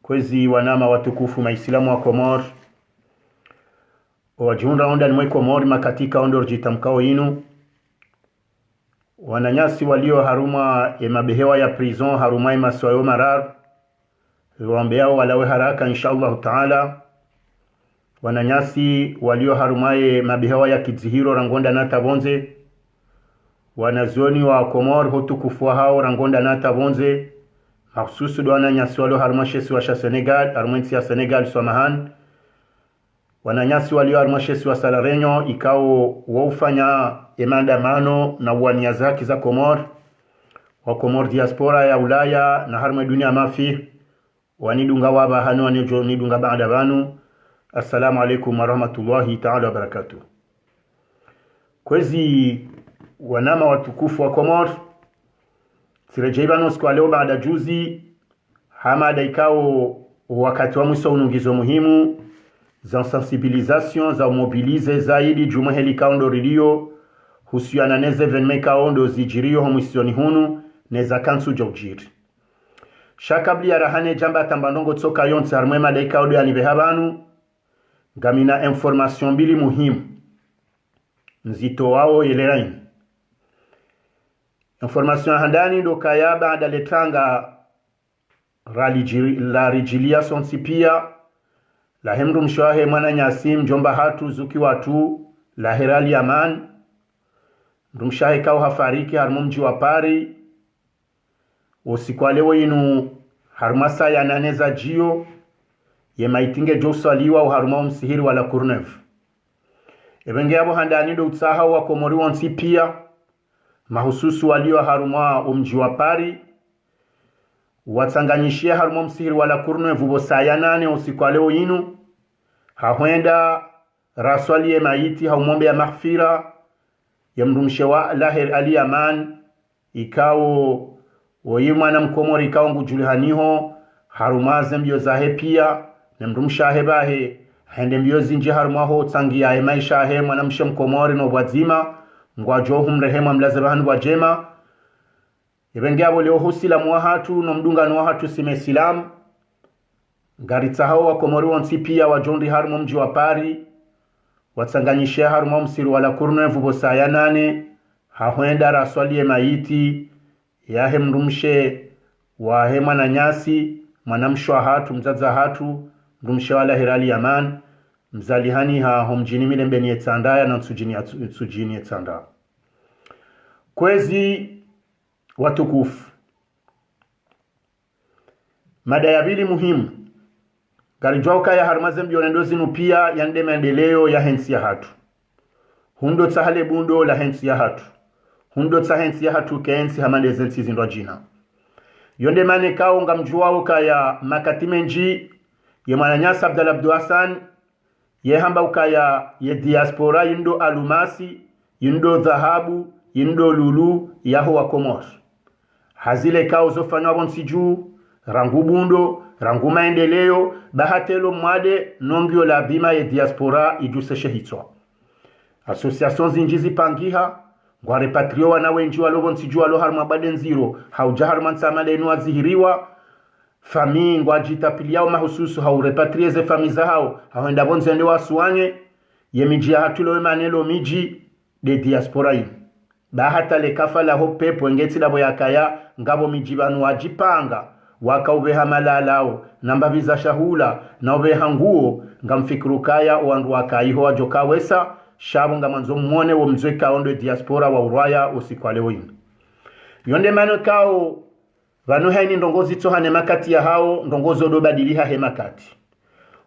kwezi wanama watukufu maislamu wa Komor wajiunda onda ni Komori makatika ondor jitamkao inu wananyasi walio haruma mabehewa ya prison harumai maswayo marar waambeao walawe haraka inshallah taala. Wananyasi walio harumai mabehewa ya kizihiro rangonda nata bonze wanazioni wa Komor hotukufu hao rangonda nata bonze mahsusu do wananyasi walio haruma shesi wa Senegal armensi ya Senegal swamahan wananyasi walio haruma shesi wa Salarenyo ikao waufanya maandamano na wania zaki za Komor wa Komor diaspora ya Ulaya na harma dunia mafi wanidunga waba hanu wanidunga baada banu. Assalamu alaikum warahmatullahi ta'ala wabarakatuh. Kwezi wanama watukufu wa Komor sirejebano siku leo baada juzi hamada ikao wakati wa mwisho unungizo muhimu za sensibilisation za mobilize zaidi juma helikaondo rilio husiana neze evenement kaondo zijirio homisioni hunu neza kansu jojiri shakabli ya rahane jamba tambandongo tsoka yonsi harmwe madaika odo yani behabanu gamina information bili muhimu nzito wao yelerain information handani do kaya baada letanga la rijilia sonsipia la hemru mshwahe mwana nyasim jomba hatu zuki watu la herali aman rumshahe kao hafariki harmu mji wa Pari usikwalewo inu harmasa ya naneza jio ye maitinge josaliwa u haruma msihiri wala kurnev ebenge abo handani do utsaha wa Komori wansi pia mahususu walio haruma mji wa Pari watsanganyishia haruma msihiri wala kurnev ubosaya nane usikwalewo inu hahwenda raswali ye maiti haumombe ya maghfira ya mrumshewa lahir ali aman ikao oyimana mkomori ikao ngujulihaniho harumaze mbio zahe pia na mrumshahe bahe hende mbio zinji harumaho tsangia ya maisha he mwana mshe mkomori no wazima mgwajohu mrehema mlazebahanu wajema ibengabo leo husila muahatu no mdunga nuahatu sime silam garitsaho wa Komori wansi pia wajondi harumo mji wa Pari watsanganyishia haruma msiru wala kurnevu bosaya nane hahwenda raswali maiti yahe mrumshe wa hema na nyasi manamshwa hatu mzaza hatu mrumshe wala hirali yaman mzalihani ha homjini milembeni etsandaya na tsujini etsanda. Kwezi watukufu mada ya bili muhimu garijwauka ya harmazem bionendozi nupia yande maendeleo ya hensi ya hatu hundo tsahale bundo la hensi ya hatu hundo tsa hensi ya hatu kensi hamande zensi zindwa jina yonde mane kao nga mjuwao kaya makatimenji ye mwananyasa Abdal Abdu Hassan ye hamba ukaya ye diaspora yindo alumasi yindo dhahabu yindo lulu yaho wa Komor hazile kao zofanywa bonsi juu rangu bundo rangu maendeleo bahatelo mwade nongyo la bima ye diaspora iduseshe hitwa association zinjizi pangiha ngwa repatrio wana wenji walobo nsiju walo harma baden zero hauja harma nsamale nuwa zihiriwa fami ngwa jitapiliao mahususu hau repatrieze fami za hawenda bonzende wa suanye ye miji ya hatulo emanelo miji de diaspora hii bahata le kafala ho pepo ngeti labo yakaya ngabo miji banu wajipanga wakaubeha malalao nambabiza shahula na ubeha nguo ngamfikiru kaya wandu wakaiho wajoka wesa shabu nga manzo mwone wo mzweka ondo diaspora wa uraya usikwalewo inu yonde mano kao vanu haini ndongozi tohane makati ya hao ndongozo do badiliha he makati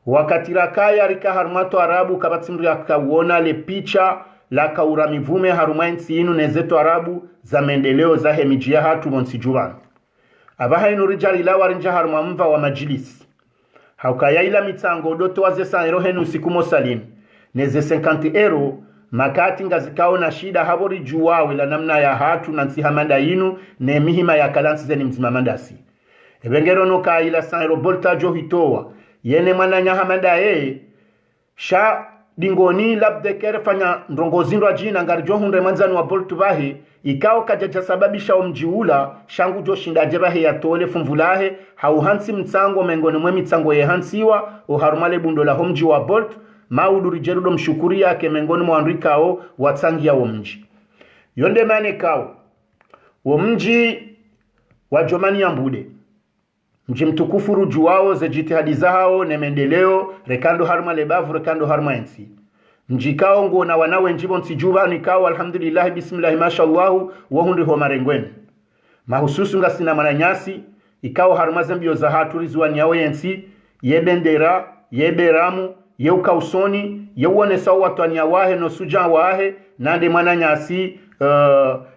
wakati rakaya rika harumato arabu kabatsimri akawona le picha la kaura mivume harumainsi inu nezeto arabu za mendeleo za hemiji ya hatu monsijuwan abaha inu rijali la warinja haruma mva wa majilisi haukaya ila mitango doto waze sanero henu sikumo salim neze 50 euro makati ngazikao na shida habori juwawe la namna ya hatu na nsihamanda inu ne mihima ya kalansi zeni mzimamandasi ebengero no ila 100 euro bolta jo hitowa yene mwana nyahamanda sha dingoni labda kere fanya ndongozindwa jina ngarjo hunde manzani wa Bolt bahe ikao kajaja sababisha omjiula shangu jo shindaje bahe ya tole fumvulahe hauhansi mtsango mengoni mwe mitsango ye hansiwa uharumale bundo la homji wa Bolt maudu rijerudo mshukuri yake mengoni mwa andrikao watsangi ya omji yonde mane kao omji wa Jomani ya Mbude mji mtukufu rujuwao ze jitihadi zao ne mendeleo rekando harma lebavu rekando harma ensi mji kao ngo na wanawe njibo nsijuba nikao alhamdulillah bismillah mashallah wahundi ho marengweni mahususu ngasina mananyasi ikao harma zambio za hatu rizwani yawe ensi yebendera yeberamu yeukausoni yewone sawa watwani wahe no suja wahe nande mananyasi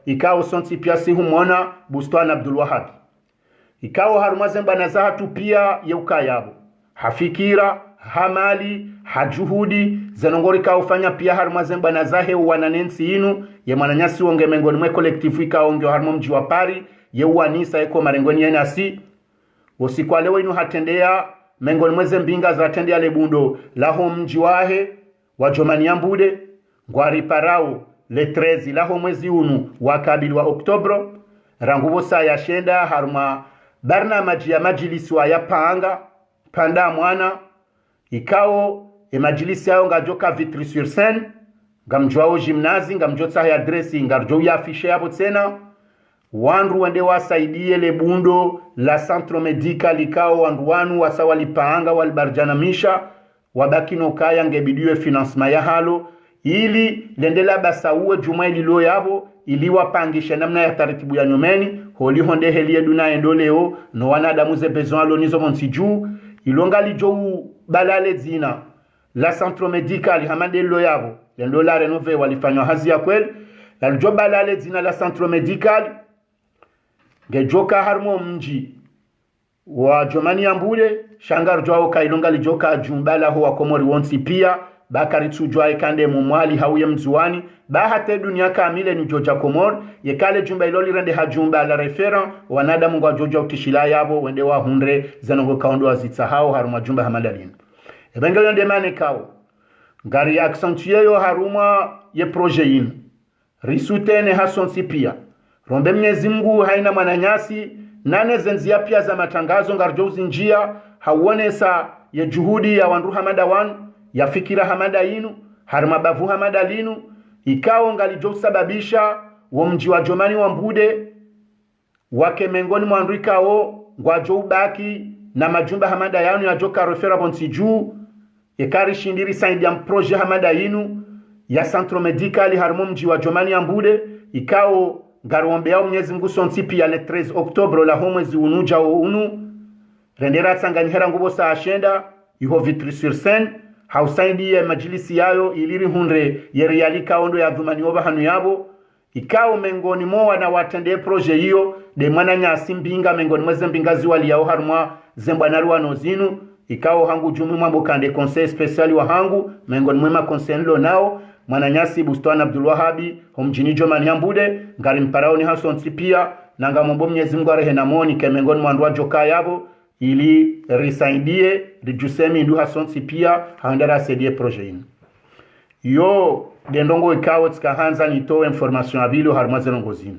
ikao sonsi piasi humona Bustwan Abdul Wahab ikao harumazemba na zahatu pia yeukayabo hafikira hamali hajuhudi zenongori kao fanya pia harumazemba na zahe wananensi inu ye mananyasi wonge mengoni mwe kolektifu ikao onge harumo mji wa Pari yeuwanisa eko marengoni yenasi usiku leo inu hatendea mengoni mweze mbinga za atendea lebundo laho mji wahe wa Jomani ya Mbude ngwari parao le 13 laho mwezi unu wakabili wa Oktobro rangubo saa ya shenda haruma barnamaji ya majilisi wa ya panda mwana ikao majilisi yao ngajoka Vitry sur Seine ngamjwao gymnasi ngamjotsa ya dressing ngarjo ya afishe yabo tena wandu wende wasaidie le bundo la centre medical ikao wandu wanu wasawali paanga walibarjanamisha wabakino kaya ngebidiwe financement ya halo ili lendela basauwe juma ililo yabo ili wapangisha namna ya taratibu ya nyomeni holi honde helie duna endoleo no wanadamu ze besoin lonizo monsiju ilongali jo balale zina la centre medical hamandelo yabo lendo la renove walifanywa hazi ya kweli la jo balale zina la centre medical ngejoka harmo mji wa Jomani ya Mbude shangar jwao kailongali joka jumbala ho wa Komori wonsi pia bakari tujwa ikande mumwali hauye mzuani bahate dunia kamile ni joja Komor yekale jumba iloli rende hajumba la referent wanada mungu wa joja utishila yabo wende wa hundre zanongo kaondo wa zitsa hao haruma jumba hamadalini ebengelo yonde mane kao ngari accentueyo haruma ye projet yin risutene hasonsi pia rombe Mwenyezi Mungu haina mananyasi nane zenzia pia za matangazo ngarjouzi njia hauonesa ye juhudi ya wandu hamadawan ya fikira hamada inu harimabavu hamada linu ikao ngalijo sababisha wa mji wa Jomani wa Mbude wake mengoni mwanduikao ngwajo ubaki na majumba hamada yanu ya joka refera bonsi juu ekari shindiri saidi ya proje hamada inu ya centre medical harimo mji wa Jomani ya Mbude ikao ngarombe yao Mwenyezi Mungu sonsipi ya le 13 Oktobro la homwezi unuja unu rendera tsanganyihera ngubo sa ashenda iho Vitry sur Seine hausaidie majilisi yayo iliri hundre yeriyalika ondo ya dhumani oba hanu yabo ikao mengoni moa na watende proje hiyo de mwana nyasi mbinga mengoni mweze mbingazi wali yao harumwa zembwanaru wanozinu ikao hangu jumi mambo kande conseil speciali wa hangu mengoni mwema conseil lo nao mwana nyasi Bustwan Abdul Wahabi homjini Jomani ya Mbude ngari mparao ni hasonsi pia nanga mombo Mwenyezi Mungu arehe na moni ke mengoni mwandu wa joka yabo ili risaidie rijusemi ndu hasonsi pia haendara sedie projet inu yo dendongo ikawo tsikahanza nitowe information abilo harmaze nongozinu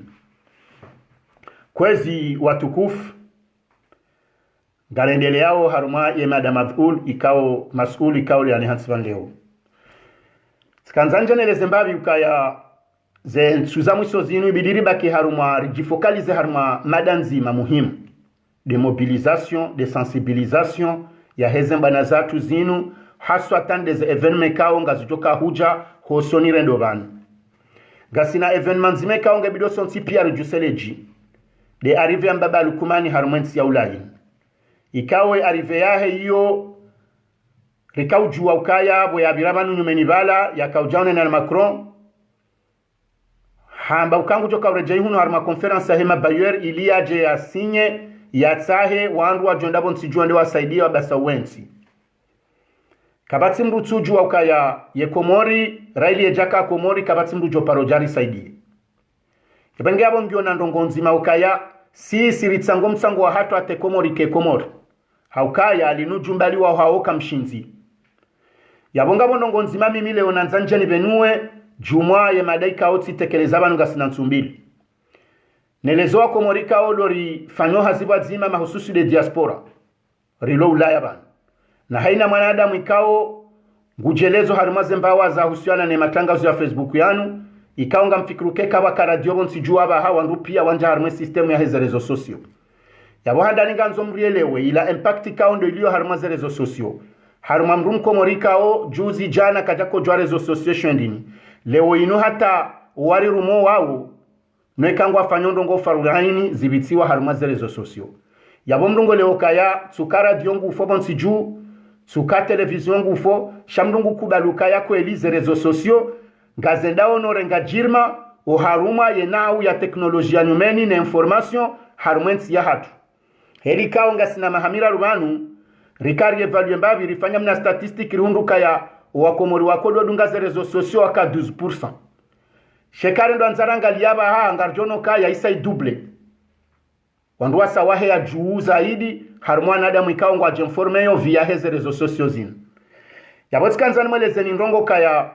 kwezi watukufu galendele yao haruma ye madam mas'ul ikawo yani hansivan leo tsikanzanja nele zembabi ukaya ze nsuzamu iso zinu ibidiri baki haruma rijifokalize haruma madanzima muhimu de mobilisation, de sensibilisation ya hezemba na zatu zinu haswa tande ze evenement kao ngazutoka huja hosoni rendo vanu gasina evenement zime kao ngabido sonsi pia rujuseleji de arrive ya mbaba lukumani harumwensi ya ulayi ikawe arrive yahe hiyo rikau juwa ukaya bwe ya birabanu nyumeni bala ya kaujaune na Macron hamba ukangu joka urejei hunu haruma conference ya hema Bayer iliaje ya sinye ya tsahe wandu wa jondabo nsijuande wasaidia wabasa wensi kabati mrutuju wa ukaya ye Komori raili ye jaka Komori kabati mrujo parojari saidie kibenge abo mbio na ndongo nzima ukaya si siritsango mtsango wa hatu ate Komori ke Komori haukaya alinujumbali wa haoka mshinzi yabonga bonongo nzima mimi leo nanzanja ni benue jumwa ye madaika oti tekeleza banu gasina ntumbili nelezo wa komorika olori fanyo haziba zima mahususi de diaspora rilo ulaya banu na haina mwanadamu ikao ngujelezo harumaze mbawa za husiana ne matangazo ya Facebook yanu ikaonga mfikiruke kaba karadio bonsi juwa ba hawa ndupia wanja harumwe system ya heze rezo sosio yabo handani nganzo mrielewe ila impact kaundo iliyo harumaze rezo sosio haruma mrum komorika o juzi jana kajako jwa rezo sosio shwendini leo inu hata wari rumo wao nwekangwa fanyondo ngo farulaini zibitiwa harumaze rezo sosio yabo mrungo leo kaya tsukara diongu ufo bonsi juu suka television ngufo shamdungu kubaluka yako elize rezo sosio ngazenda onore ngajirma o haruma yenau ya teknolojia nyumeni na information harumwensi ya hatu heli kao ngasina mahamira rubanu rikari evalue mbavi rifanya mna statistic rihunduka ya wakomori wakodo dunga rezo sosio waka 12%. Shekari ndo anzaranga liyaba haa ngarjono kaya isai double wanduwa sawahe ya juu zaidi harumwana adamu ikao ngwa jemformeyo via heze rezo sosio zinu yabotika nzani mweleze ni nrongo kaya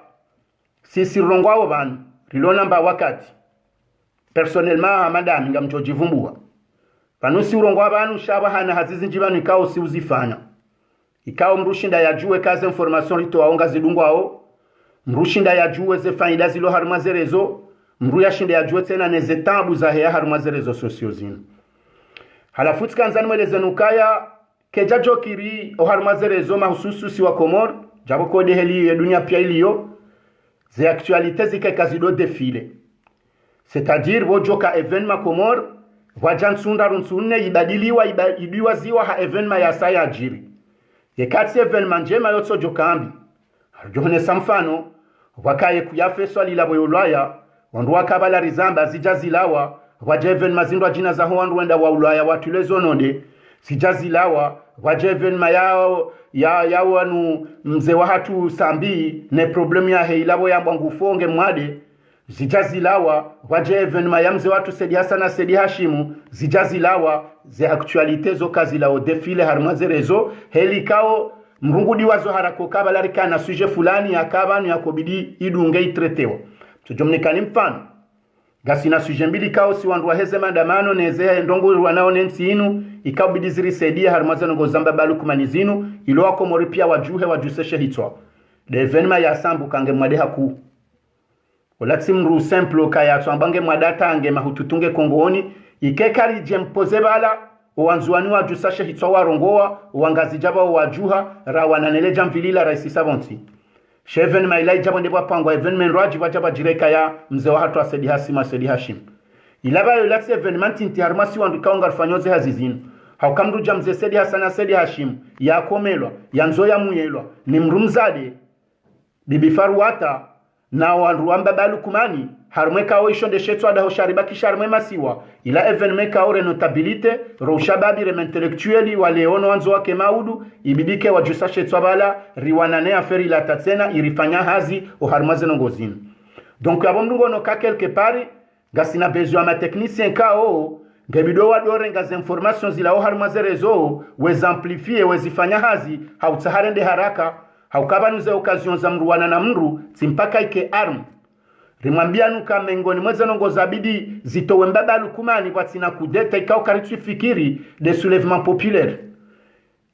sisi rongo wao banu rilona mba wakati personnellement amadami nga mchojivumbua panusi urongo wabanu shaba hana hazizi njibanu ikao si uzifanya ikao mrushinda ya juwe kaze information rito waonga zidungu wao mrushinda ya juwe ze faida zilo harumaze rezo mru ya shinda ya juwe tena neze tabu za hea harumaze rezo sosio zinu halafutika nzani mweleze nukaya kejajo kiri oharumaze rezo mahususu si wa Komor jabo kode heli dunia pia iliyo ze actualité zike kazido defile c'est-à-dire wojoka evenement Komor wajansunda runsunne ibadiliwa idiwa ziwa ha evenement ya saya ajiri yekati evenement njema yotso jokambi arjohne samfano wakaye kuyafe swali la boyolaya wandu wakabala rizamba zijazilawa wajeven mazindwa jina za wandu wenda wa ulaya watulezo nonde sijazilawa wajeven mayao ya wanu mze wa hatu sambi ne problemu ya heilabo ya mwangufonge mwade zijazilawa wajeven maya mze watu Sedi Hassan na Sedi Hashimu zijazilawa ze aktualite zo kazi lao defile harumaze rezo helikao mrungudi wazo harako kabalarika na suje fulani ya kabanu ya kobidi idunge itretewa tujomnikani mfano gasina suje mbili kao si wandu waheze mandamano nezea ndongo wanao nensi inu ikabidi ziri saidia harumaze nongo zamba balu kumanizinu ilo wako mori pia wajuhe wajuseshe hitwa de evenema ya sambu kange mwade haku olati mru simple kaya tuambange mwadata ange mahututunge kongooni ikekari jempoze bala uwanzuani wajuseshe hitwa warongoa uangazijaba wajuha rawananeleja mvilila raisi savonti Sheven mailai jabo ndebwa pangwa evenement raji wajaba jireka ya mze wa hatu wa Sedi Hasima Sedi Hashim. Ilaba yolati evenement inti harmasi wandu kaunga rufanyoze hazizinu. Haukamdu jamze Sedi Hasana Sedi Hashim ya komelwa, ya nzoya muyelwa, ni mrumzade, bibifaruata, na wandu wamba balu kumani, harumeka oisho de shetu ada hosharibaki sharme masiwa. Ila evenement ore notabilite, roushababi rem intellectueli wa leono wanzo wake maudu, ibidike wajusa shetu abala, riwanane aferi la tatsena, irifanya hazi o harmaze nongozinu. Donc abomdungo no ka quelque part, gasina bezo ama technicien kao, gebido wadore ngaze information zila o harmaze rezo, wezi amplifie, wezi fanya hazi, hautaharende haraka, haukabanuze occasion za mruwana na mru, simpaka ike arm. Rimwambia nuka mengoni mweze nongo zabidi zitowe mbaba lukumani kwa tina kudeta ikao karitu fikiri de soulèvement populaire.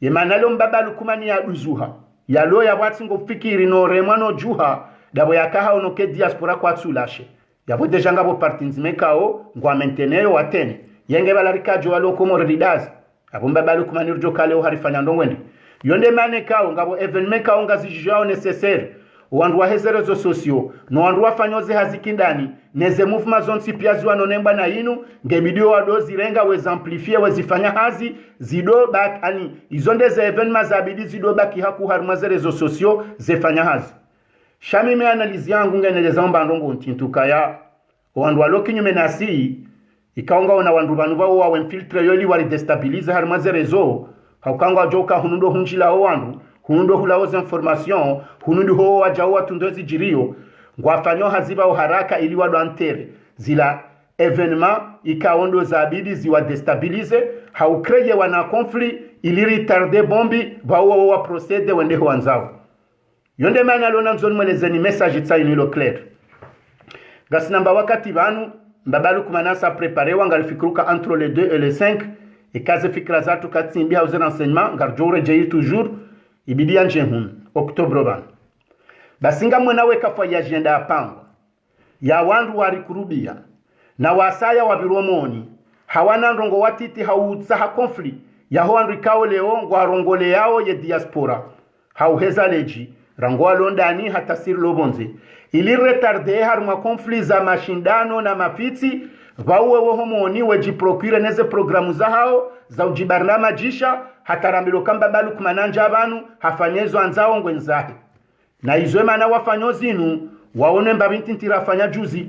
Yemanalo mbaba lukumani ya uzuha. Ya lo ya wati ngo fikiri no remano juha dabo ya kaha onoke diaspora kwa tsulashe. Ya vo deja ngabo partinzime kao ngwa menteneo watene. Yenge balarika jo alo Komor ridazi. Abo mbaba lukumani urjo kale o harifanya ndongwende. Yonde mane kao ngabo evenement kao ngazijao necessaire. Wandu wa heze rezo sosio, no wandu wa fanyoze hazikindani, neze mouvement zonsi piaziwa nonemba na inu, ngebidio wado zirenga wezi amplifie wezi fanya hazi, zido bak, ani, izonde ze evenema zabidi zido baki haku harumaze rezo sosio, ze fanya hazi. Shami me analizi yangu ngeneleza mba ndongo ntintuka ya, wandu wa loki nyume nasi, ikaonga wana wandu vanuva uwa wenfiltre yoli wali destabilize harumaze rezo, haukangwa joka hunundo hunjila o wandu, hunundo hulaoza information, hunundo ho wajawa tundozi jirio, ngwafanyo haziba uharaka ili wadu antere, zila evenement ikaondo zabidi ziwa destabilize, haukreye wana konfli ili retarde bombi, wawa procede wende huanzao. yonde mana lona nzoni mwelezeni message tsainilo clair gasinamba wakati banu mbabalu kumanasa preparewa ngalifikiruka entre les 2 et les 5 et kaze fikra zatu katsimbi hauze renseignement ngarjore jeyi toujours ibidi anje hun octobre ban basinga mwana weka fa ya agenda apangwa ya wandu wari kurubia na wasaya wabiromoni hawana ndongo watiti hautsa ha conflit ya wandu kao leo ngwarongole yao ye diaspora hauheza leji rangwa londani hata sir lobonze ili retarde harma conflit za mashindano na mafiti vauwe homoni wejiprocure neze programu za hao za ujibarnama jisha hataramilo kamba balu kumananja abanu hafanyezo anzao ngwenzahe na izwe mana wafanyo zinu waone mbabinti ntirafanya juzi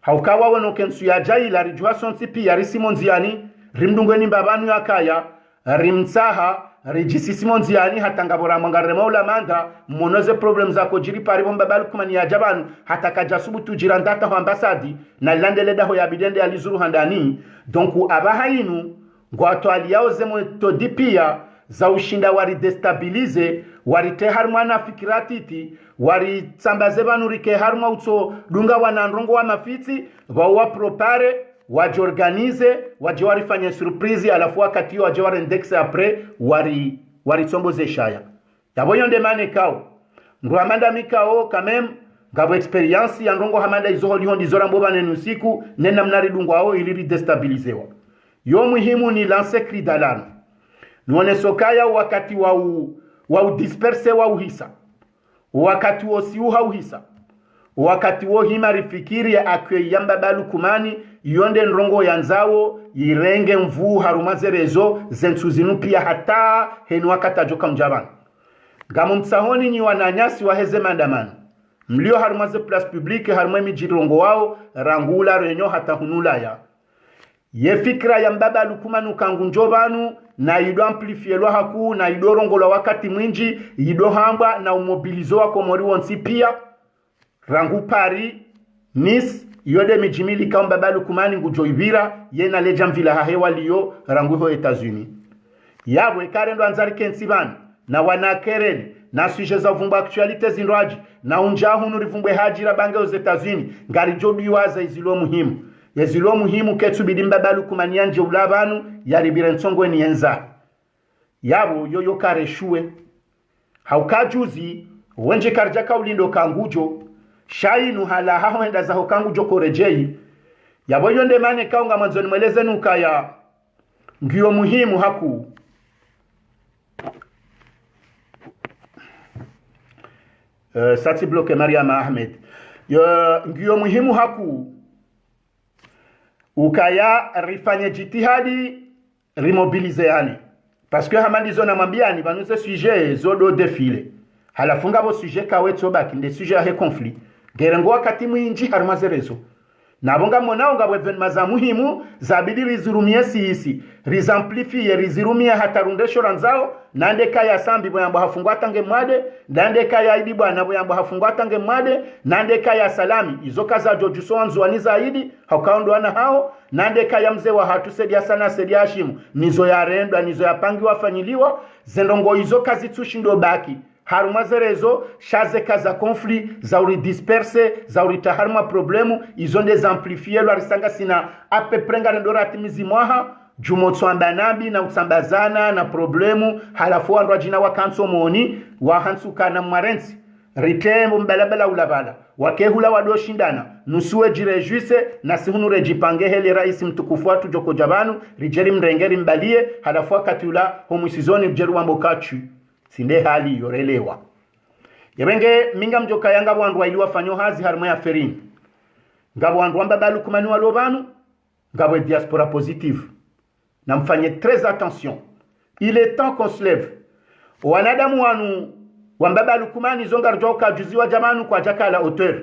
haukawa wano kensu ya jai la rijua sonsi pia risimonziani rimdungweni mbabanu ya kaya rimtsaha rijisimonziani hatangabora mwangarema ula manda mmonoze problem za kujiri paribo mbabalu kumani ya jabanu hatakajasubu tujirandata ho ambasadi na landeleda ho ya bidende alizuru handani donku abaha inu ngwato aliyao zemo todipia za ushinda wari destabilize wari te harma na fikiratiti wari tsambaze banu rike harma utso dunga wanandrongo wa mafiti wa propare wajorganize wajewari fanya surprise alafu wakati wajewari indexe après wari tsomboze shaya yaboyo ndemane kao ngwamanda mikao quand même ngabo experience ya ndrongo hamanda izo lihondi zora mboba nenusiku nena mnari dungwa ao ili destabilizewa yo muhimu ni lancer cri d'alarme nuone sokaya wakati wa disperse wa uhisa wakati wo siuha uhisa wakati wo himari fikiri akwe yamba balu kumani yonde nrongo yanzao irenge mvu harumaze rezo zensuzinu pia hata henu wakata joka mjabana gamu mtsahoni ni wananyasi waheze mandamano mlio harumaze place publique harumwe mijirongo wao rangula renyo hata hunulaya ye fikra ya mbaba lukumanu kangunjobanu na ido amplifielwa haku na ido rongolo wakati mwinji ido hamba na umobilizo wa komori wonsi pia rangu Paris Nice yode mijimili kama mbaba lukumani ngujoibira ye na leja mvila hahewa liyo rangu ho Etats-Unis yabwe karendo anzari kensiban na wanakereni na suje za vumba actualite zinroaji na unjahu nurivumbwe hajira bange os Etats-Unis ngari jobi waza izilo muhimu yezilo muhimu ketsu bidimba balu kumanyanje ulabanu yaribira nsongo ni yenza yabo yoyo kareshue haukajuzi wenje karjaka ulindo kangujo shainu hala haho enda za kangujo korejei yabo yonde mane kaunga mwanzoni mweleze nuka ya ngiyo muhimu haku sati bloke Mariam Ahmed ngiyo muhimu haku ukaya rifanye jitihadi rimobilize yani parce que hamandi zona mwambiani banuze sujet zodo defile halafunga bo sujet kawe tsobaki nde sujet he conflit gerengo wakati mwinji harumaze rezo nabonga monao ngabwe evenement za muhimu zabidi rizurumie siisi rizamplifie rizirumie hatarundesho ranzao nande kaya sambi boyambo hafungwa tange mwade nande kaya idi bwana boyambo hafungwa tange mwade nande kaya salami izo kaza jojuso anzuani zaidi haukaondoana hao nande kaya mzee wa hatu sedia sana sedia Hashimu nizo ya rendwa nizo ya pangi wafanyiliwa zendongo izo kazi tushindo baki harumazerezo shaze kaza conflit za uri disperse za uri taharma problemu izonde za amplifie lo arisanga sina ape prenga rendora atimizi mwaha jumotswamba nabi na utsambazana na problemu halafu andwa jina wa kanso moni wa hansuka na mwarensi ritembo mbalabala ulabala wakehula wadoshindana nusuwe jirejuise na sihunu rejipange hele raisi mtukufu watu joko jabanu rijeri mrengeri mbalie halafu wakati ula homusizoni mjeru wa mbokachu sinde hali yorelewa yabenge minga mjoka yanga wandu wailiwa fanyo hazi harma ya ferini ngabo wandu wamba balu kumani walobanu ngabo diaspora positive na mfanye très attention il est temps qu'on se lève wanadamu wanu wamba balu kumani zonga rjoka juziwa jamanu kwa jaka la hauteur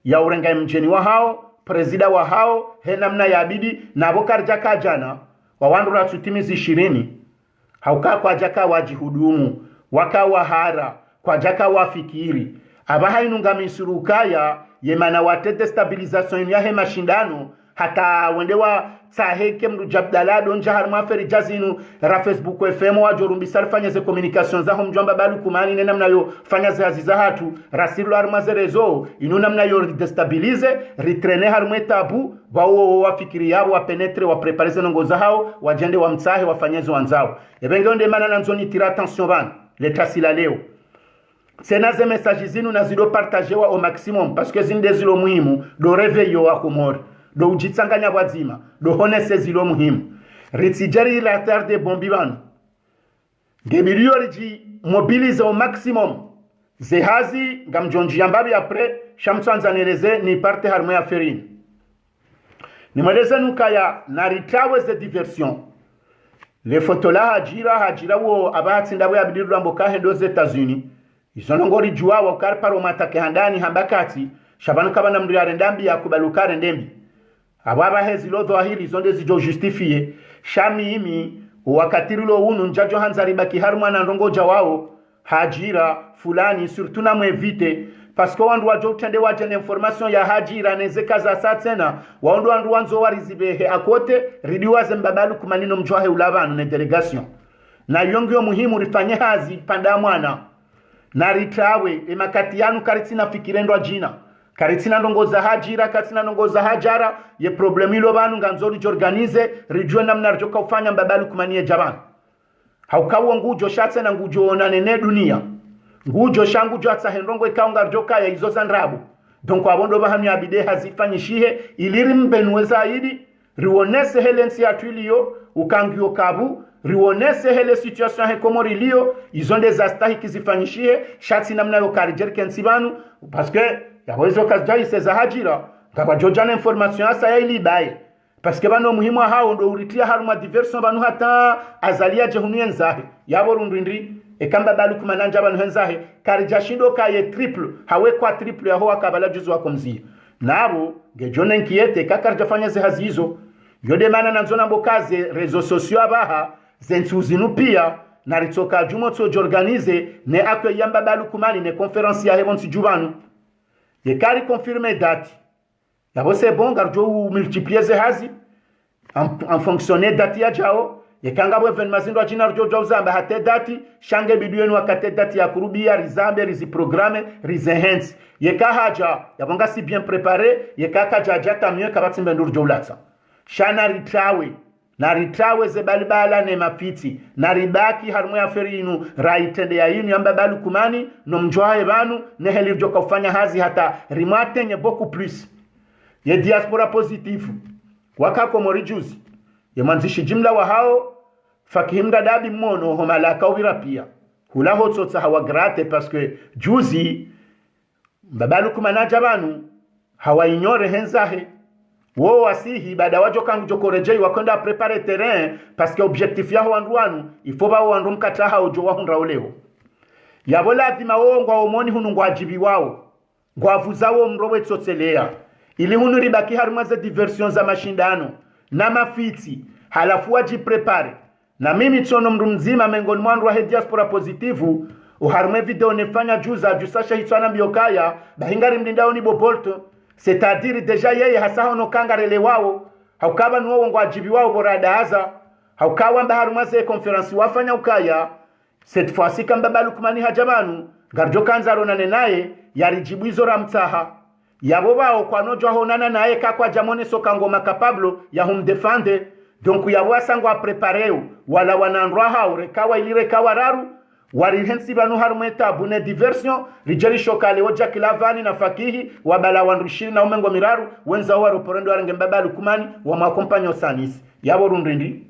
ya urenga mjeni wa hao presida wa hao henamna ya abidi na abokar jaka jana wa wandu ratutimizi 20 hauka kwa jaka wajihudumu wakawa hara kwa jaka wafikiri abaha inunga misurukaya yemana wate destabilization ya he mashindano hata wendewa tsaheke mru jabdalado nja harma feri jazinu ra Facebook FM wa jorumbi sarfanya ze communication za mjomba balu kumani ne namna yo fanya ze aziza hatu rasilu harma ze rezo inu namna yo destabilize ritrene harma tabu wao wafikiri yao wapenetre wa prepare ngo za hao wajende wa mtsahe wafanyezo wanzao ebenge onde mana nanzoni tira attention ban leta sila leo sena ze message zinu na zido partager wa au maximum parce que zinde zilo muhimu do reveyo wa komori do ujitsanganya wazima do honese zilo muhimu ritijari la terre de bombibano gebilio riji mobilize au maximum zehazi ngamjonji yambabi après shamtsanza nereze ni parte harmo ya ferini ni mweleze nukaya na ritawe ze diversion le fotola hajira wo abati ndawe abdiru ramboka hendo ze Etats-Unis isonongori juwa wakar paro matake handani hambakati shabanu kaba namdu ya rendambi ya kubalukare ndembi ababa hezi lodo ahili zonde zijo justifie shami imi wakatirulo unu njajo hanzari baki haruma na ndongo jawao hajira fulani surtout na mwevite parce que wandu wajo utende wajene information ya hajira neze kaza satena wandu wanzo warizibehe akote ridiwaze mbabalu kumanino mjwahe ulabanu ne delegation na yongyo muhimu rifanye hazi panda mwana na ritawe emakati yanu karitina fikirendwa jina karitina ndongoza hajira karitina ndongoza hajara ye problemi lo banu nganzori jorganize rijue namna rjoka ufanya mbabalu kumanie jaban haukawo ngujo shatse na ngujo onanene dunia ngujo shangu jo atsahendrongo ikaunga rjoka ya izo sandrabu donc abondo bahamni abide hazifanyishihe iliri mbenwe zaidi rionese helensi atwilio ukangio kabu rionese hele situation he komori lio izonde za stahi kizifanyishie shati namna yo karijer kensibanu parce que yawezo kazjai seza hajira ngaba jojana information asa ya ilibaye parce que bano muhimu hao ndo uritia haruma diversion banu hata azalia jehunu nzahe yabo rundindri ekamba balu kumananja banu nzahe karijashindo kaye triple hawe kwa triple ya hoa kabala juzu wako mzia nabo ngejone nkiete kakarjafanya ze hazizo yode mana nanzona mbokaze rezo sociaux abaha zensuzinu pia na ritoka jumo to jorganize ne akwe yamba balu kumani ne conference ya hebon tijubanu ye kari confirmer date yabo c'est bon garjo multiplier ze hazi en fonctionner date ya jao ye kanga bo evenement zindo ajina rjo jozamba hate date shange biduenu wakate date ya kurubia rizambe rizi programme rizenhens ye ka haja yabonga si bien préparé ye ka kaja tamye kabati mbendur jolatsa shana ritawe na ritawe ze balibala ne mapiti na ribaki harmu ya ferinu raitende ya yinu yamba balu kumani no mjwae banu ne heli joka kufanya hazi hata rimate nye beaucoup plus ye diaspora positifu wakako morijuzi ye manzishi jimla wa hao fakihimda dabi mono homalaka uvira pia hula hotsotsa hawa grate parce que juzi babalu kumanaja banu hawa ignore henzahe wo wasihi baada wajo kangu jokorejei wakonda prepare terrain parce que objectif yaho wanduanu ifoba wandu mkataha ujo wahundra oleo yabo lazima wo ngwa omoni hunu ngwa ajibi wao ngwa vuzawo mrowe tsotselea ili hunu ribaki haruma za diversion za mashindano na mafiti halafu waji prepare na mimi tsono mru mzima mengoni mwandu wa diaspora positivu uharume video nefanya juza jusasha hitwana biokaya bahingari mlindao ni bobolto c'est-à-dire déjà yeye hasa hono kangarele wao haukaba nuo ngo ajibi wao boradaza haukawa mbaharuma ze conference wafanya ukaya cette fois-ci kamba balukumani hajabanu garjo kanzaro nane naye yarijibu izo ramtaha yabo bao kwa nojo honana naye kakwa jamone soka ngoma capable ya hum defende donc yabo asango a préparer wala wanandwa hao rekawa ilire kawararu warihensi banu harumeta bune diversion rijeri shokale oja kilavani na fakihi wabala wanrushiri na umengo miraru wenza wa roporendo arenge mbabalu kumani wa makompanyo sanis yabo rundindi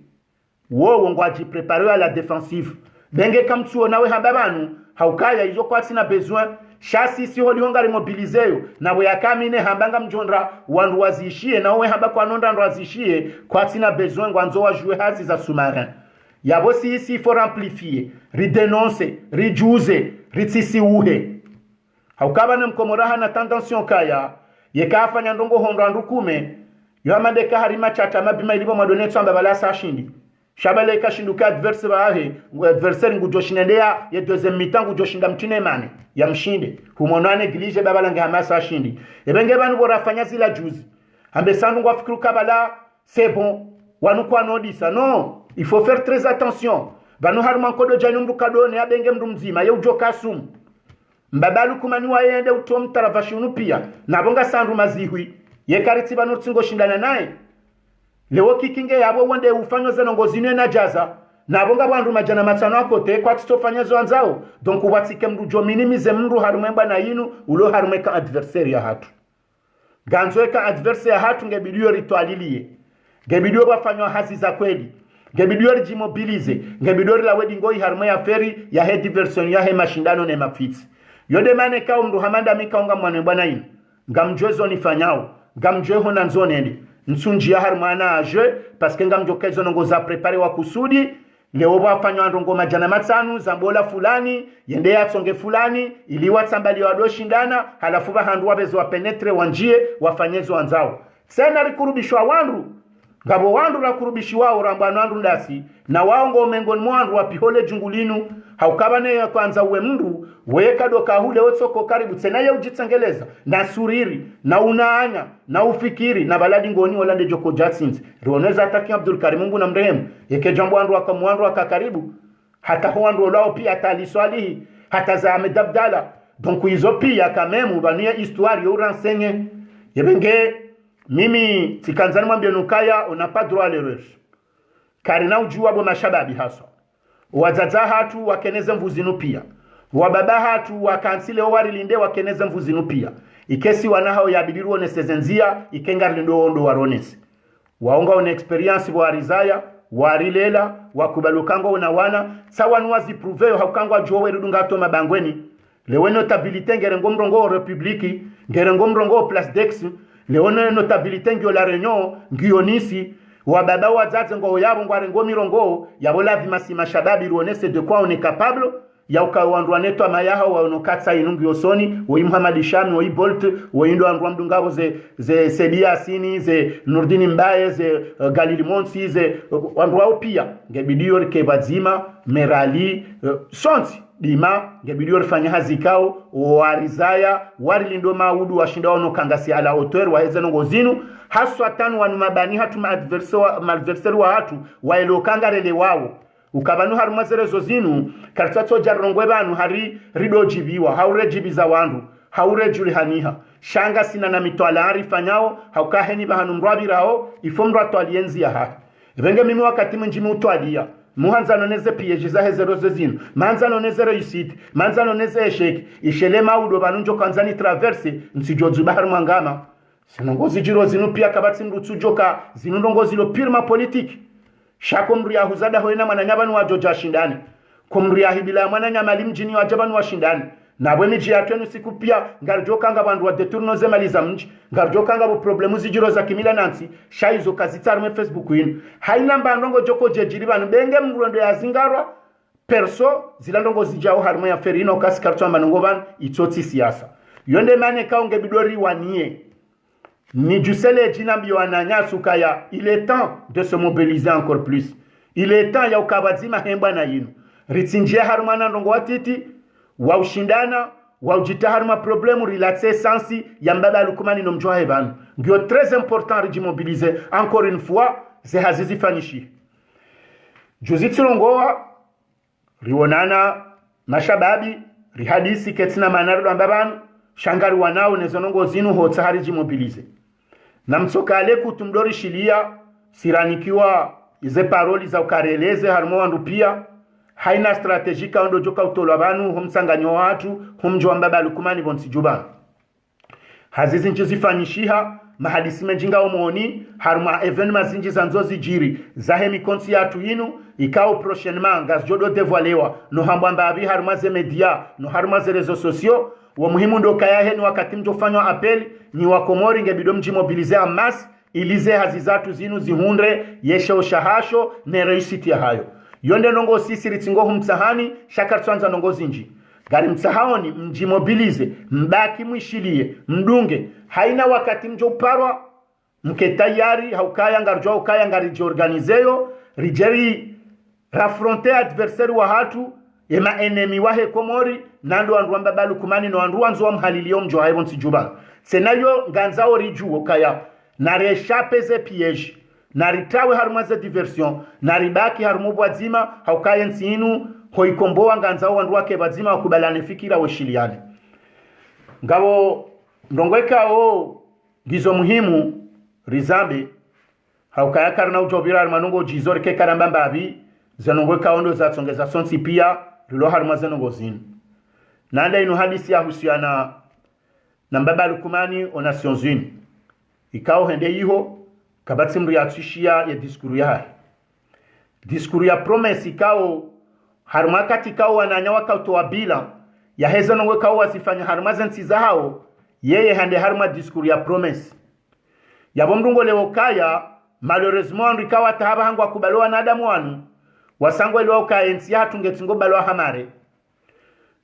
wo ngwaji préparer à la défensive benge kamtuo nawe hababanu haukaya izo kwa sina besoin shasi si holi hongari mobilizeyo na we yakamine hambanga mjondra wandu wazishie na we hamba kwa nonda ndo wazishie kwa sina besoin ngwanzo wa jouer hazi za sous-marin yabo si ici faut amplifier ridénoncer rijuze ritisi uhe haukaba na mkomoraha na tentation kaya yekafanya ndongo hondo andukume yohamade harima chata mabima ilibo madone tsamba balasa ashindi shabale kashinduka adverse bahe adversaire ngujoshinendea ya deuxième mi-temps ngujoshinda mtine mane ya mshinde humonane gilije babalanga hamasa ashindi ebenge banu borafanya zila juzi ambe sandu ngwa fikiru kabala c'est bon wanu kwa nodisa non il faut faire très attention banu harma kodo janu mdu kadone abenge mdu mzima ye ujoka sumu mbabalu kumani waende utom taravashunu pia nabonga sandu mazihwi ye kariti banu tsingo shindana naye lewo kikinge yabo wende ufanyo zenongo zinwe na jaza nabonga bandu majana matano akote kwa titofanya zwanzao donc watike mdu jo minimize mdu harumemba na yinu ulo harumeka adversaire ya hatu ganzo eka adversaire ya hatu ngebidio ritualilie ngebidio bafanywa hasi za kweli ngebidio rijimobilize ngebidio la wedi ngoi harume ya feri ya he diversion ya he mashindano ne mafiti yode mane kao mdu hamanda mikaunga mwane bwana yinu ngamjozo nifanyao ngamjoho na nzonende nsunji ya harumana aje paske ngamjokezo nongo za prepare wa kusudi leo bafanywa ndongo majana matanu zambola fulani yende yatsonge fulani ili watsambali wadoshindana halafu bahandu wabezo wapenetre wanjie wafanyezo wanzao sena rikurubishwa wandu ngabo wandu rakurubishiwa urambano wandu ndasi na waongo mengoni mwandu wapihole jungulinu haukabane ya kwanza uwe mndu weka doka hule otsoko karibu tena ya ujitsengeleza na suriri na unaanya na ufikiri na baladi ngoni olande joko jatsins rioneza ataki Abdul Karim Mungu na mrehemu yeke jambo wandu wakamwandu wakakaribu hata huandu olao pia taliswalihi hata za Ahmed Abdallah donc hizo pia kamemu bania histoire yo renseigner yebenge mimi tikanzani mwambie nukaya on n'a pas droit à l'erreur karina ujua bo mashababi haso wazaza hatu wakeneze mvuzinu pia wababa hatu wakansile owarilinde wakeneze mvuzinu pia ikesi wanahao yabidiru onesezenzia ikengarlindo ondo waronesi waonga one experience warizaya warilela wakubalukango na wana sawa nuwazi proveo haukangwa jowe rudunga to mabangweni lewe notabilité ngerengo mrongo republiki ngerengo mrongo place dex leone notabilité ngio la Réunion ngionisi wababa wazazi ngo yabo ngware ngo mirongo yabo la vimasi mashababi ruonese de quoi on est capable ya ukawandwa neto amayaha wa onokatsa inungu yosoni wo Muhammad Shami wo Bolt wo indo andwa mdungabo ze Sedia Sini ze Nurdini Mbaye ze Galili Monsi ze andwa pia ngebidio rikebazima merali sonti dima ngebidio rifanya hazikao warizaya warilindo maudu washinda ono kangasi ala hauteur wa heze ngozinu haswa tanu wanu mabani hatu adversaire wa hatu waelo kangarele wao ukabanu harumazerezo zinu kartatso jarongwe banu hari ridojibiwa haurejibiza wandu haurejuli haniha shanga sina na mitwala arifanyao haukaheni bahanu mrwabirao ifomrwa twalienzi ya ha venge mimi wakati mnjimu utwalia muhanza noneze piyeji za hezerozo zinu manza noneze reusite manza noneze esheki ishele maudo banunjo kanzani traverse nsijozu bahar mangama sinongozi jiro zinu pia kabatsi mrutsujoka zinu ndongozi lo pirma politiki shako mria huzada hoena mananyabanu wa joja shindani kumria hibila mananyama limjini wa jabanu wa shindani na bwe miji yatwenu siku pia ngarjoka nga bandu wa deturno zemaliza mji ngarjoka nga bo problemu zijiro za kimila nansi shaizo kazitarme Facebook yinu haina mbandongo joko jejiri banu benge mrundo ya zingarwa perso zilandongo zijao harmo ya ferino kasi kartwa manongo ban itoti siasa yonde mane kaunge bidori wanie ni jusele jinambi wananya sukaya il est temps de se mobiliser encore plus il est temps ya ukabazima hemba na yinu ritsinjia harumana ndongo watiti wa ushindana wa ujitaharuma problemu relaxer sensi ya mbaba lukumani no mjoa hebanu ngio très important rijimobiliser encore une fois ze hazizi fanishi juzitsi longoa rionana mashababi rihadisi ketina manardo ambabanu shangari wanao nezonongo zinu hotsa harijimobiliser na msokale kutumdori shilia siranikiwa ize paroli za ukareleze harmo wandu pia haina strategika ondo joka utolo abantu humsanganyo watu humjwa mbaba lukumani bonsijuba hazizi nchizifanyishiha mahadisi menjinga omoni haruma evenema zinji zanzozi jiri zahemi konsi yatu yinu ikao prochainement ngazjodo devoilewa no hambamba abi haruma ze media no haruma ze rezo sosio wa muhimu ndo kayahe ni wakati mjofanywa apeli ni wakomori ngebido mjimobilize amas ilize hazizatu zinu zihundre yeshe ushahasho ne reisiti ya hayo yonde nongo sisi ritingo humtsahani shakartwanza nongo zinji gari mtsahaoni mjimobilize mbaki mwishilie mdunge haina wakati mjo uparwa mke tayari haukaya ngarjwa ukaya ngariji organizeyo rijeri rafronte adversaire wa hatu ema enemi wahe komori nando andu ambabalu kumani no andu anzo amhalilio mjo haibon sijuba senayo nganzao riju ukaya na reshape ze piège na ritawe haruma ze diversion na ribaki harumu bwazima haukaye nsinu hoikomboa nganzao wandu wake bazima wakubalane fikira weshiliane ngabo ndongweka o gizo muhimu rizambe haukaya karna ujobira manungo jizori ke karambamba abi zanongweka ondo za tsongeza sonsi pia rilo haruma zenongo zinu nanda inu hadisi ya husiana na mbaba Lukumani o Nations Unies ikao hende iho kabati mri ya tushia ya diskuru ya hai diskuru ya promesi ikao harumakati ikao wananyawa kautowa bila ya heza nongwe kao wasifanya harumazen tiza hao yeye hande haruma diskuru ya promesi ya bomdungo leo kaya malheureusement rikawa tahaba hangu wakubaloa na adamu wanu wasangwe leo kaya ensi ya hatungetingo baloa hamare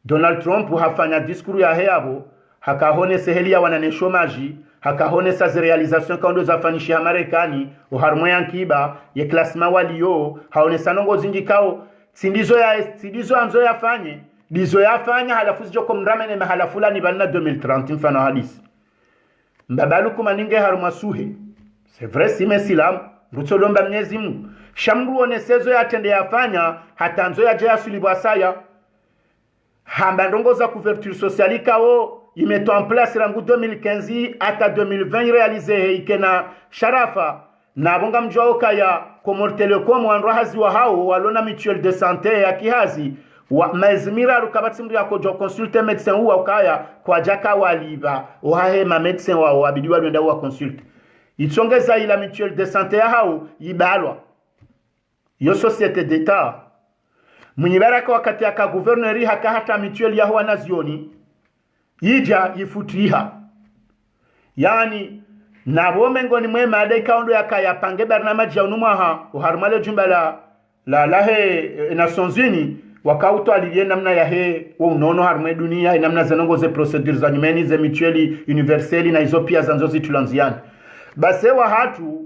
Donald Trump hafanya diskuru ya heabo hakahone seheli ya wananeshomaji hakahone sa realization kaundo za fanishi ya Marekani uharmo ya nkiba ye klasma waliyo haone sanongo zingikao sindizo anzo yafanye dizo yafanya halafu zijoko mramene mahalafula ni banna 2030 mfano hadisi mbaba Lukumani ninge haruma suhe c'est vrai si mesilam rutolomba Mwenyezi Mungu shamru onesezo yatende yafanya hatanzo ya jaya sulibwa saya hamba ndongo za couverture sociale kao imeto en place rangu 2015 ata 2020 réalisé ikena sharafa na bonga mjwao kaya Comor Telecom wanro hazi wa hao walona mutuelle de santé ya kihazi wa mazimira rukabati mri yako jo consulte médecin huwa kaya kwa jaka waliba ohahe ma médecin wao wabidi walenda wa consulte itsongeza ila mutuelle de santé ya hao ibalwa yo société d'état munyibaraka wakati aka gouverneur haka hata mutuelle ya huwa nazioni yija yifutiha yani nabome ngoni mwe made kaundo yakaya pange barnamaji ya unumwaha uharumale jumba la lahe Nations Unies wakauto aliye namna ya he wa unono harume dunia namna zenongo ze procedures za nyumeni ze mutuelle universelle na hizo pia zanzo zitulanziani base wa hatu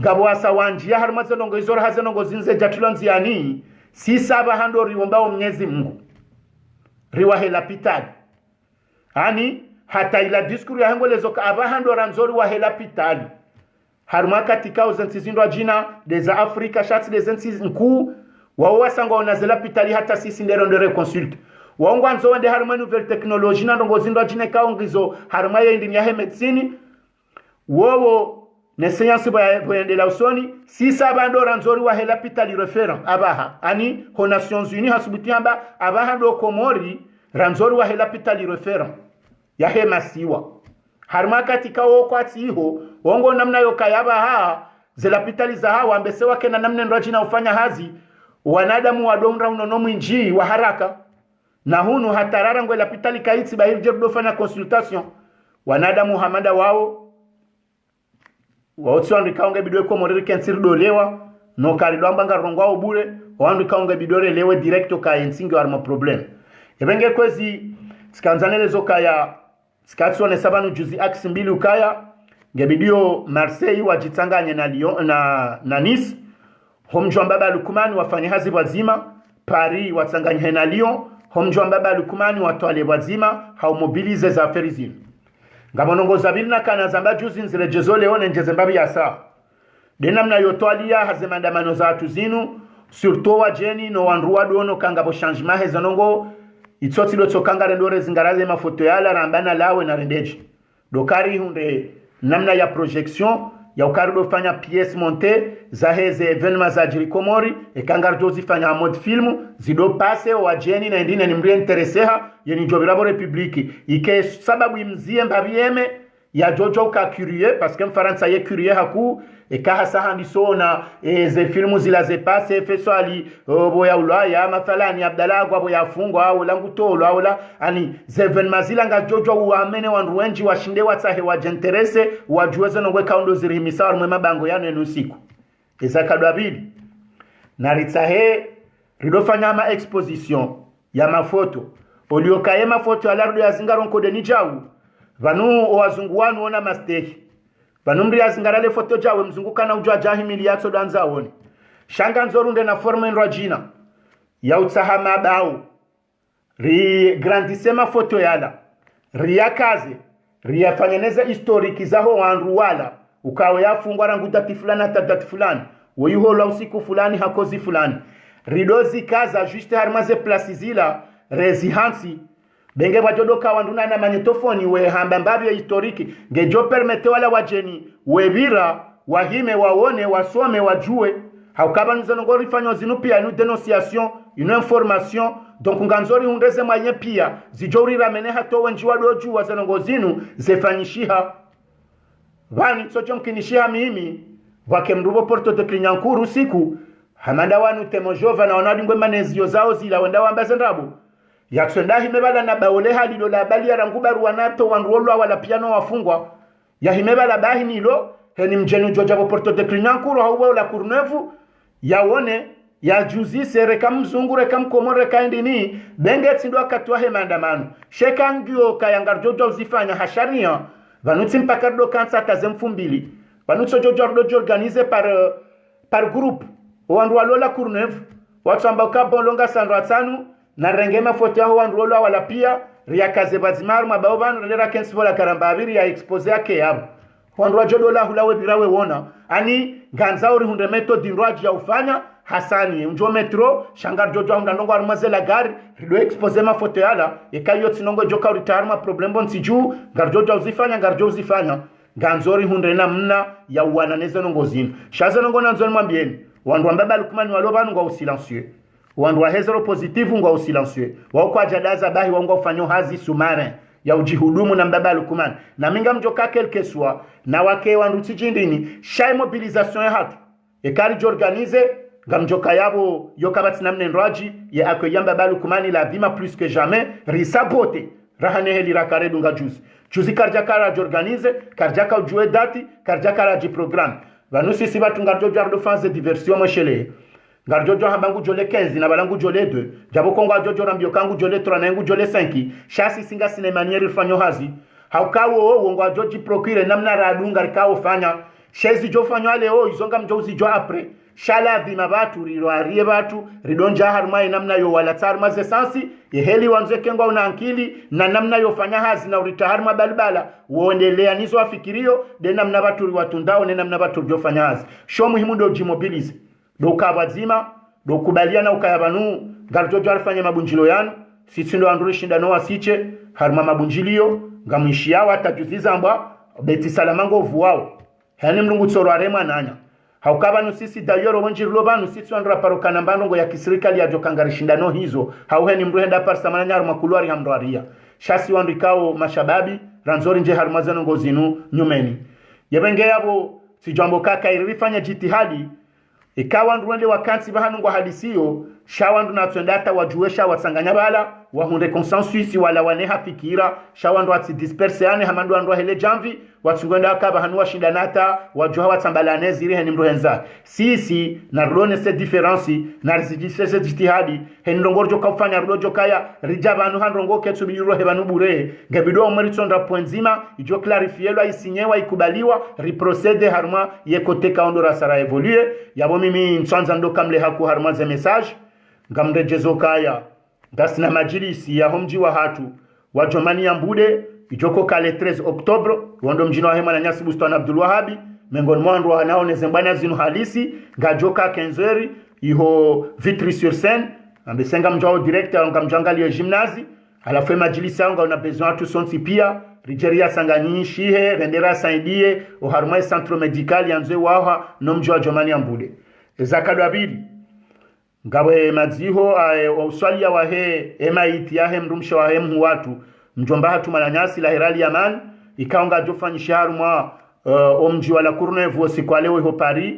ngabo asa wanjia haruma zenongo hizo hazenongo zinze jatulanziani si saba hando riwombao Mwenyezi Mungu riwa hela pitali ani hata ila diskuru ya hengolezo ka abahando ranzori wa hela pitali haruma katika uzantizindo jina deza Afrika shati dezentis nku wao wasanga onazela pitali hata sisi ndero ndere consulte waongo anzo wende haruma nouvelle technologie na ndongo zindo jina kaongizo haruma ya indini ya medicine wowo ne science boyendela usoni si sabando ranzori wa hela pitali referent abaha ani ho Nations Unies hasubutiamba abaha ndo Komori ranzori wa hela pitali referent ya hema siwa harma katika wokwati iho wongo namna yokayaba haa zela pitali za hawa ambesewa kena namna nrajina ufanya hazi wanadamu wadonra unonomu inji wa haraka na hunu hatarara ngwe la pitali kaiti bahiri jerudo fanya consultation wanadamu hamada wao waotsuandu kaunga bidwe kwa moriri kensiri dolewa no karido ambanga rongwao bure wandu kaunga bidore lewe directo ka ensingi warma problem ebenge kwezi skanzanelezo kaya skatsone sabanu juzi aksi mbili ukaya ngebidio Marseille wajitanganye na Lyon na Nice homjwa mbaba Lukumani wafanye hazi wazima Paris watanganye na Lyon homjwa mbaba Lukumani watwale wazima hao mobilize za aferi zinu ngamonongo zabili na kana zamba juzi nzirejezo leone njeze mbabi ya saa dena mna yotwalia hazemandamano za atu zinu surtout wajeni no wanruwa duono kangabo changement hezanongo itsoti loto kangare ndore zingaraze mafoto yala rambana lawe na rendeji dokari hunde namna ya projection ya ukari do fanya pièce montée za heze evenement za jiri Komori kangare dozi fanya mode film zido passe wajeni na ndine ni mri interesseha yeni jobirabo republiki ike sababu imzie mbabieme ya jojo ka curieux parce que mfaransa ye curieux haku eka sahandi sona ze filmu zila ze passe feswali boya ulaya mathalani Abdallah kwa boya fungwa au langu tolo au la ani ze evenement zila nga jojo uamene wandu wenji washinde watsahe wajenterese wajueze no weka ndo zirihimisa warumwe mabango yano enu siku ezakado abili na ritsahe ridofanya ma exposition ya mafoto oliokaye mafoto alardo ya zingaronko de nijau vanu owazungu wanu ona masteki vanu mri ya zingarale foto jawe mzunguka na ujua jahimili yato danza wone shanga nzorunde na forma enro jina ya utsahama bao ri grandisema foto yala ri ya kaze ri ya fanyeneza historiki zaho wanru wala ukawa yafungwa rangu dati fulani hata dati fulani weyuhola usiku fulani hakozi fulani ridozi kaza juste harmaze plasi zila rezi hansi benge wajodoka wanduna na magnetofoni we hamba mbabyo historiki ngejo permete wala wajeni webira wahime waone wasome wajue haukaba nizonongori fanyo zinu pia inu dénonciation inu information donc nganzori hundeze mwenye pia zijori ramene hato wenjiwa doju wa zenongo zinu zefanyishiha vani socho mkinishiha mimi wake mrubo Porto de Clignancourt usiku hamanda wanu temojova na wanadi ngwe manezio zao zila wenda wambaze ndabu yaksonda himebala na baole halido la bali ya ranguba ruwanato wanruolwa wala piano wafungwa ya himebala bahi nilo heni mjenu joja wa Porto de Clignancourt hauwe la Courneuve yaone ya juzi sereka mzungu reka mkomo reka indini benge tsindo akatwa he maandamano sheka ngio kayangar jojo uzifanya hasharia vanutsi mpaka do kansa tazemfumbili vanutso jojo do organize par groupe wandu walola Courneuve watsamba kabonlonga sandro atanu na rengema foto yao wandu wala pia riakaze bazimar mabao banu lera kensibola karambabiri ya expose yake yabo wandu wajodola hulawe birawe wona ani ganza ori hunde meto dinroaji ya ufanya hasani unjo metro shangar jojo hunda nongo arumaze la gari rido expose ma foto yala ekayo tinongo joka uritarma problem bon siju garjojo uzifanya ganzori hunde na mna ya uwananeze nongo zinu shaze nongo nanzoni mwambieni wandu wambaba lukumani walobanu ngwa usilancieux wandu wa hezero positive ngwa usilancieux wako ajadaza bahi wangu ufanyo hazi sumare ya ujihudumu na mbaba lukumani na minga mjoka kelke swa na wake wandu tijindini shay mobilisation ya hatu ekari jorganize gamjoka yabo yokabati namne nraji ya akoyamba balukumani la bima plus que jamais risabote rahane heli rakaredu nga juzi karjaka la jorganize karjaka ujue dati karjaka la jiprogram vanusi sibatu ngarjo jardo fans de diversion moshele ngarjo hambangu jole 15 na balangu jole 2 jabo kongo ajojo rambio kangu jole 3 na yangu jole 5 shasi singa sinemanieri fanyo hazi haukawo wongo ajoji procure namna radunga rikao fanya shezi jo fanyo ale izonga mjouzi jo apre shala bima batu riroarie batu ridonja harmai namna yo wala tarma ze sansi yeheli wanze kengwa una ankili na namna yo fanya hazi na urita harma balbala uondelea nizo afikirio de namna batu riwatundao ne namna batu jo fanya hazi sho muhimu do jimobilize do kabazima do kubaliana ukayabanu garjojo alifanya mabunjilo yanu sisi ndo anduri shindano wasiche harma mabunjilio ngamwishia watajuziza mbwa beti salamango vuwao hani mlungu tsoro arema nanya haukabanu sisi dayoro wanjirilo banu sisi wandra parokana mbandongo ya kisirikali ya jokangarishindano hizo hauheni mruhenda parsamana nyaru makuluari hamdoaria shasi wandikao mashababi ranzori nje harumazano ngozinu nyumeni yabenge yabo si jambo kaka irifanya jitihadi ikawa ndruende wakansi bahanu ngwa hadisiyo shawandu na tsendata wajuesha watsanganya bala wahunde consensus wala waneha fikira shawandu atsi disperseane hamandu andwa hele jamvi watsungenda akaba hanu washindanata wajuha watsambalane ziri heni mruhenza sisi na rone se difference na rizijisese jitihadi heni rongorjo kafanya rojo kaya rijabanu handrongo ketsu biro hebanu bure gabido omritsonda poinzima ijo clarifielwa isinyewa ikubaliwa riprocede harma yekoteka ondora sara evolue yabo mimi ntsanza ndo kamle haku harma ze message ngamrejezo kaya dasina majilisi ya homji wa hatu wajomani ya mbude ijoko kale 13 Oktobre wondo mjino wa hema na nyasi Bustan Abdul Wahabi mengoni mwandu wa naone zembana zinu halisi gajoka kenzeri iho Vitry sur Seine ambesenga mjao directeur ngamjangali ya gymnasi alafu majilisi yangu una besoin tu sonsi pia Rigeria Sangani shihe rendera saidie o harmai centre medical yanzwe waha no mjwa jomani ya mbude zakado abidi ngawe maziho uswalia wa he emaiti ya he mrumsha wa he mhu watu mjomba hatu malanyasi la herali ya man ikaonga jofanyisha harumwa omji wala Courneuve sikwalewe ho Paris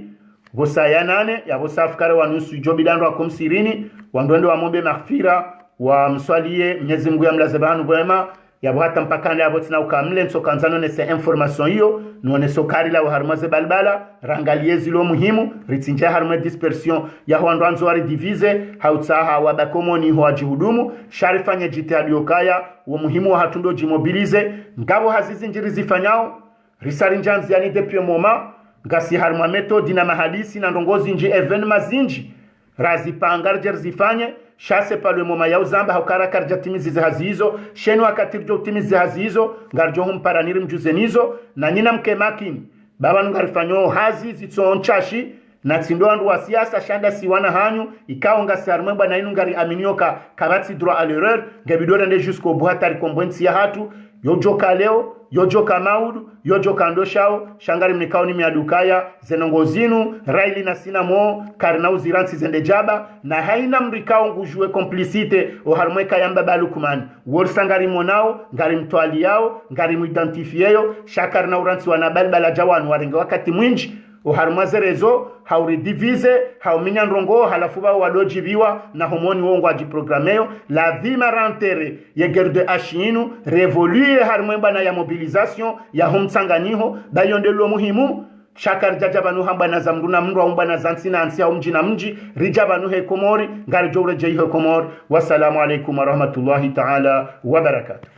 vosa ya nane ya vosa afkare wa nusu jobidando wa kumsirini wandwendo wa mombe maghfira wa mswalie Mwenyezi Mungu ya mlaze bahanu bwema ya buhata mpakane ya botina ukamle nsokanzano nese information hiyo nuone sokari la uharumaze balbala rangalie zilo muhimu ritinja harume dispersion ya huandu anzo wari divize hautsaha wabakomoni huwa jihudumu sharifanya jitihadi okaya wa muhimu wa hatundo jimobilize ngabo hazizi njiri zifanyao risari njanzi yani depuis moma ngasi haruma metodi na mahadisi na ndongozi nji evenema zinji razi pangarjer zifanye shase palwe moma ya uzamba haukara karja timizi hazizo shenu akatirjo timizi hazizo ngarjo humparaniri mjuzenizo na nina mke makini baba ngarifanyo hazi zitsonchashi na tsindo andu wa siasa shanda siwana hanyu ikao nga sarmwe bana inu ngari aminioka kabati droit à l'erreur ngabidora nde jusqu'au bout hatari kombwensi ya hatu yojoka leo yojoka maudu yojoka ndoshao shangari mnikao ni miadukaya zenongozinu raili na sina mo karna uziransi zende jaba na haina mrikao ngujue complicite o harmweka yamba balukuman worsangari monao ngari mtwali yao ngari muidentifieyo shakar na uransi wanabali bala jawanu warenge wakati mwinji uharmaze rezo hauridivize hauminya nrongo halafuba wadojibiwa na homoni wongo ajiprogrameyo la vima rantere ye guerre de ashinu revolue harmwemba na ya mobilisation ya homtsanganiho dayondelo muhimu shakar jajabanu hamba na zamruna mndu hamba na zansina ansia umji na mji rijabanu he komori ngari jowre jei he komori. Wassalamu alaikum wa rahmatullahi ta'ala wa barakatuh.